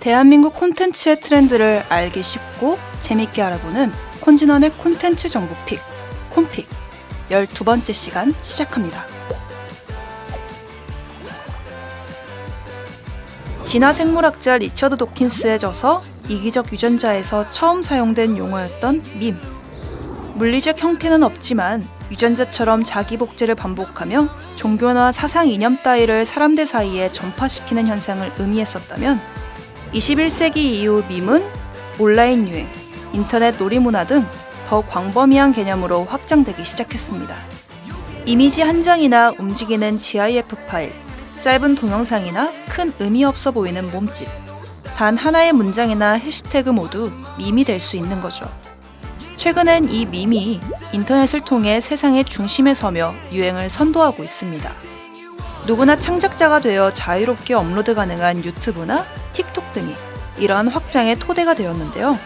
대한민국 콘텐츠의 트렌드를 알기 쉽고 재밌게 알아보는 콘진원의 콘텐츠 정보픽, 콘픽 12번째 시간 시작합니다. 진화 생물학자 리처드 도킨스의 저서 이기적 유전자에서 처음 사용된 용어였던 밈. 물리적 형태는 없지만 유전자처럼 자기 복제를 반복하며 종교나 사상 이념 따위를 사람들 사이에 전파시키는 현상을 의미했었다면 21세기 이후 밈은 온라인 유행, 인터넷 놀이문화 등 더 광범위한 개념으로 확장되기 시작했습니다. 이미지 한 장이나 움직이는 GIF 파일, 짧은 동영상이나 큰 의미 없어 보이는 몸짓, 단 하나의 문장이나 해시태그 모두 밈이 될 수 있는 거죠. 최근엔 이 밈이 인터넷을 통해 세상의 중심에 서며 유행을 선도하고 있습니다. 누구나 창작자가 되어 자유롭게 업로드 가능한 유튜브나 틱톡 등이 이러한 확장의 토대가 되었는데요.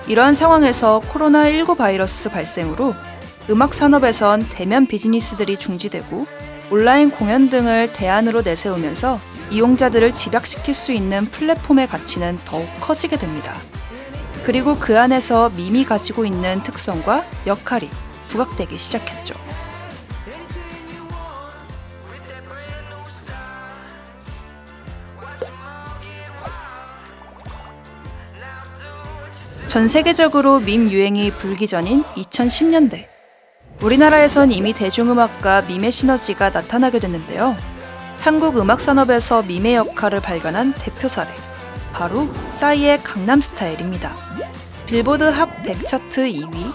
이러한 상황에서 코로나19 바이러스 발생으로 음악 산업에선 대면 비즈니스들이 중지되고 온라인 공연 등을 대안으로 내세우면서 이용자들을 집약시킬 수 있는 플랫폼의 가치는 더욱 커지게 됩니다. 그리고 그 안에서 밈이 가지고 있는 특성과 역할이 부각되기 시작했죠. 전 세계적으로 밈 유행이 불기 전인 2010년대. 우리나라에선 이미 대중음악과 밈의 시너지가 나타나게 됐는데요. 한국 음악 산업에서 밈의 역할을 발견한 대표 사례, 바로 싸이의 강남스타일입니다. 빌보드 핫 100 차트 2위,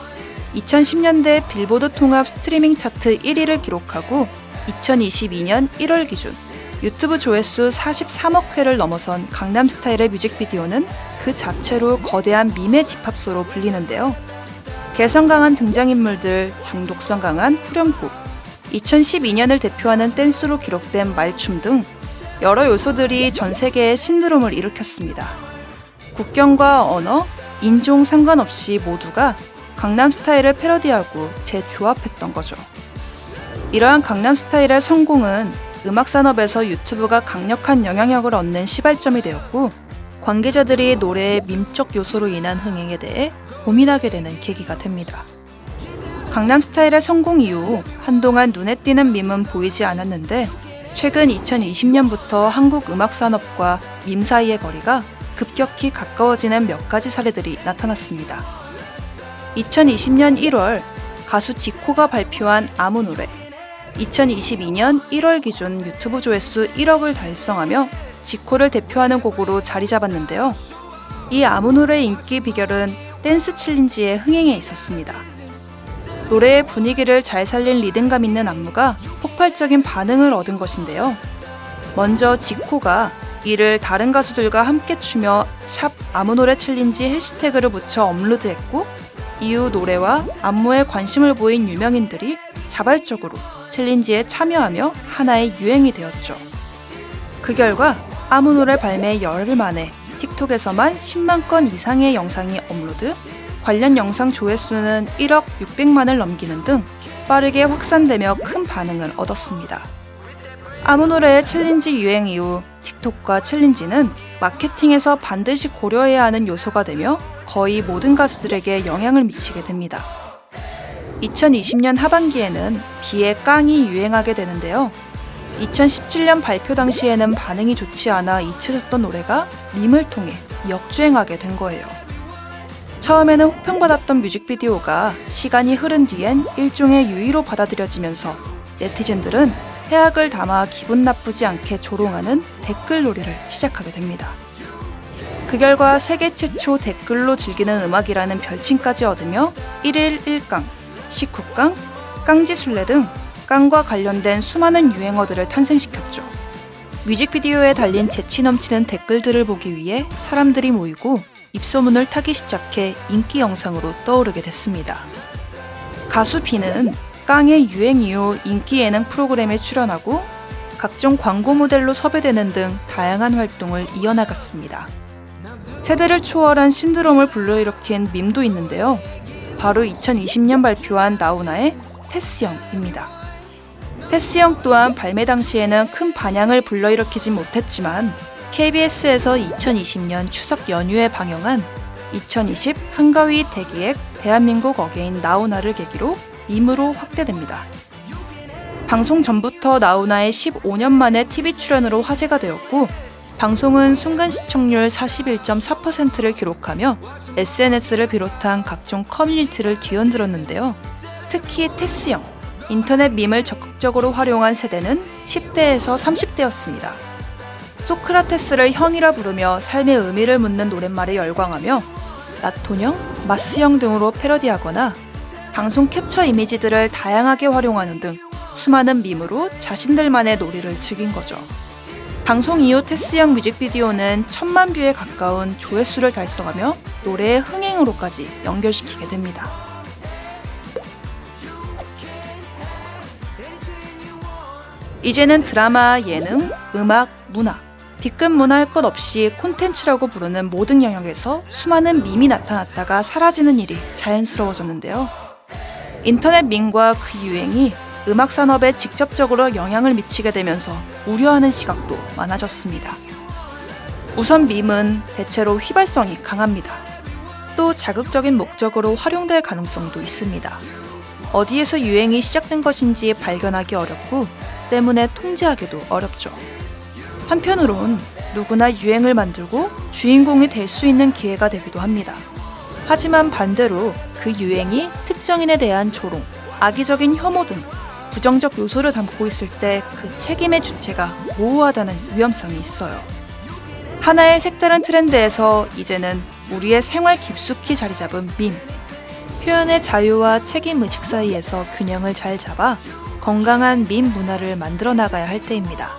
2010년대 빌보드 통합 스트리밍 차트 1위를 기록하고 2022년 1월 기준 유튜브 조회수 43억 회를 넘어선 강남스타일의 뮤직비디오는 그 자체로 거대한 밈의 집합소로 불리는데요. 개성 강한 등장인물들, 중독성 강한 후렴구, 2012년을 대표하는 댄스로 기록된 말춤 등 여러 요소들이 전 세계에 신드롬을 일으켰습니다. 국경과 언어, 인종 상관없이 모두가 강남스타일을 패러디하고 재조합했던 거죠. 이러한 강남스타일의 성공은 음악 산업에서 유튜브가 강력한 영향력을 얻는 시발점이 되었고, 관계자들이 노래의 밈적 요소로 인한 흥행에 대해 고민하게 되는 계기가 됩니다. 강남스타일의 성공 이후 한동안 눈에 띄는 밈은 보이지 않았는데, 최근 2020년부터 한국 음악 산업과 밈 사이의 거리가 급격히 가까워지는 몇 가지 사례들이 나타났습니다. 2020년 1월 가수 지코가 발표한 아무 노래, 2022년 1월 기준 유튜브 조회수 1억을 달성하며 지코를 대표하는 곡으로 자리 잡았는데요. 이 아무 노래의 인기 비결은 댄스 챌린지의 흥행에 있었습니다. 노래의 분위기를 잘 살린 리듬감 있는 안무가 폭발적인 반응을 얻은 것인데요. 먼저 지코가 이를 다른 가수들과 함께 추며 샵 아무 노래 챌린지 해시태그를 붙여 업로드했고, 이후 노래와 안무에 관심을 보인 유명인들이 자발적으로 챌린지에 참여하며 하나의 유행이 되었죠. 그 결과 아무 노래 발매 열흘 만에 틱톡에서만 10만 건 이상의 영상이 업로드, 관련 영상 조회수는 1억 600만을 넘기는 등 빠르게 확산되며 큰 반응을 얻었습니다. 아무 노래의 챌린지 유행 이후 틱톡과 챌린지는 마케팅에서 반드시 고려해야 하는 요소가 되며 거의 모든 가수들에게 영향을 미치게 됩니다. 2020년 하반기에는 비의 깡이 유행하게 되는데요. 2017년 발표 당시에는 반응이 좋지 않아 잊혀졌던 노래가 밈을 통해 역주행하게 된 거예요. 처음에는 호평받았던 뮤직비디오가 시간이 흐른 뒤엔 일종의 유의로 받아들여지면서 네티즌들은 해악을 담아 기분 나쁘지 않게 조롱하는 댓글놀이를 시작하게 됩니다. 그 결과 세계 최초 댓글로 즐기는 음악이라는 별칭까지 얻으며 1일 1깡, 19깡, 깡지술래 등 깡과 관련된 수많은 유행어들을 탄생시켰죠. 뮤직비디오에 달린 재치 넘치는 댓글들을 보기 위해 사람들이 모이고 입소문을 타기 시작해 인기 영상으로 떠오르게 됐습니다. 가수 비는 깡의 유행 이후 인기 예능 프로그램에 출연하고 각종 광고 모델로 섭외되는 등 다양한 활동을 이어나갔습니다. 세대를 초월한 신드롬을 불러일으킨 밈도 있는데요. 바로 2020년 발표한 나훈아의 테스형입니다. 테스형 또한 발매 당시에는 큰 반향을 불러일으키진 못했지만 KBS에서 2020년 추석 연휴에 방영한 2020 한가위 대기획 대한민국 어게인 나훈아를 계기로 밈으로 확대됩니다. 방송 전부터 나훈아의 15년 만에 TV 출연으로 화제가 되었고 방송은 순간 시청률 41.4%를 기록하며 SNS를 비롯한 각종 커뮤니티를 뒤흔들었는데요. 특히 테스형, 인터넷 밈을 적극적으로 활용한 세대는 10대에서 30대였습니다. 소크라테스를 형이라 부르며 삶의 의미를 묻는 노랫말에 열광하며 나토형, 마스형 등으로 패러디하거나 방송 캡처 이미지들을 다양하게 활용하는 등 수많은 밈으로 자신들만의 놀이를 즐긴 거죠. 방송 이후 테스형 뮤직비디오는 1000만 뷰에 가까운 조회수를 달성하며 노래의 흥행으로까지 연결시키게 됩니다. 이제는 드라마, 예능, 음악, 문화, B급 문화 할 것 없이 콘텐츠라고 부르는 모든 영역에서 수많은 밈이 나타났다가 사라지는 일이 자연스러워졌는데요. 인터넷 밈과 그 유행이 음악 산업에 직접적으로 영향을 미치게 되면서 우려하는 시각도 많아졌습니다. 우선 밈은 대체로 휘발성이 강합니다. 또 자극적인 목적으로 활용될 가능성도 있습니다. 어디에서 유행이 시작된 것인지 발견하기 어렵고 때문에 통제하기도 어렵죠. 한편으론 누구나 유행을 만들고 주인공이 될 수 있는 기회가 되기도 합니다. 하지만 반대로 그 유행이 특정인에 대한 조롱, 악의적인 혐오 등 부정적 요소를 담고 있을 때 그 책임의 주체가 모호하다는 위험성이 있어요. 하나의 색다른 트렌드에서 이제는 우리의 생활 깊숙이 자리 잡은 밈. 표현의 자유와 책임의식 사이에서 균형을 잘 잡아 건강한 밈 문화를 만들어 나가야 할 때입니다.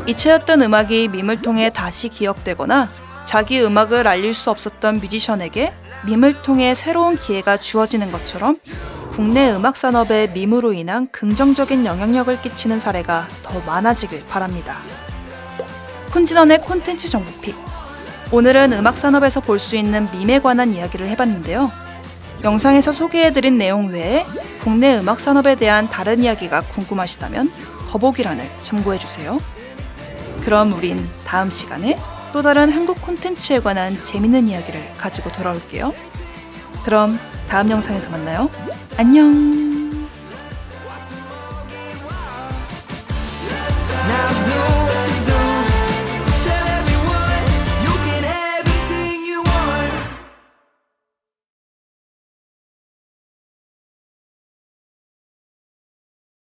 잊혀졌던 음악이 밈을 통해 다시 기억되거나 자기 음악을 알릴 수 없었던 뮤지션에게 밈을 통해 새로운 기회가 주어지는 것처럼 국내 음악 산업에 밈으로 인한 긍정적인 영향력을 끼치는 사례가 더 많아지길 바랍니다. 콘진원의 콘텐츠 정보픽. 오늘은 음악 산업에서 볼 수 있는 밈에 관한 이야기를 해봤는데요. 영상에서 소개해드린 내용 외에 국내 음악 산업에 대한 다른 이야기가 궁금하시다면 더보기란을 참고해주세요. 그럼 우린 다음 시간에 또 다른 한국 콘텐츠에 관한 재밌는 이야기를 가지고 돌아올게요. 그럼 다음 영상에서 만나요. 안녕.